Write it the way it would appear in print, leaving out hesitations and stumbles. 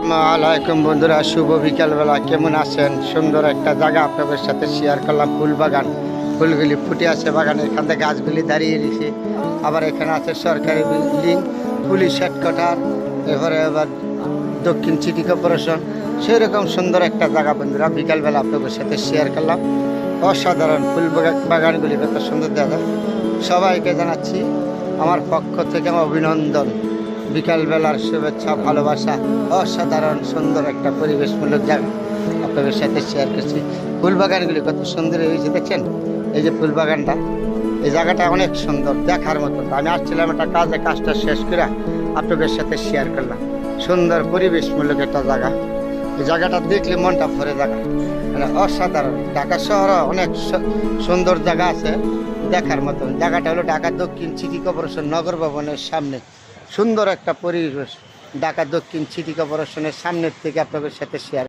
আসসালামাইকুম বন্ধুরা, শুভ বিকালবেলা। কেমন আছেন? সুন্দর একটা জায়গা আপনাদের সাথে শেয়ার করলাম। ফুল বাগান, ফুলগুলি ফুটে আছে বাগানে। এখান থেকে গাছগুলি দাঁড়িয়ে রয়েছে। আবার এখানে আছে সরকারি বিল্ডিং, পুলিশ হেডকোয়ার্টার, এবারে আবার দক্ষিণ সিটি কর্পোরেশন। সেরকম সুন্দর একটা জায়গা বন্ধুরা, বিকালবেলা আপনাদের সাথে শেয়ার করলাম। অসাধারণ ফুল বাগানগুলি কত সুন্দর দেখা যায়। সবাইকে জানাচ্ছি আমার পক্ষ থেকে অভিনন্দন, বিকালবেলার শুভেচ্ছা, ভালোবাসা। অসাধারণ সুন্দর একটা পরিবেশমূলক জায়গা আপনাদের সাথে শেয়ার করছি। ফুল বাগানগুলি কত সুন্দর হয়েছে দেখছেন। এই যে ফুল বাগানটা, এই জায়গাটা অনেক সুন্দর, দেখার মতো। আমি আসছিলাম একটা কাজটা শেষ করে আপনাদের সাথে শেয়ার করলাম। সুন্দর পরিবেশমূলক একটা জায়গা। এই জায়গাটা দেখলে মনটা ভরে জায়গা, মানে অসাধারণ। ঢাকা শহরে অনেক সুন্দর জায়গা আছে দেখার মতন। জায়গাটা হলো ঢাকা দক্ষিণ সিটি কর্পোরেশন নগর ভবনের সামনে। সুন্দর একটা পরিবেশ, ঢাকা দক্ষিণ সিটি কর্পোরেশনের সামনের থেকে আপনাদের সাথে শেয়ার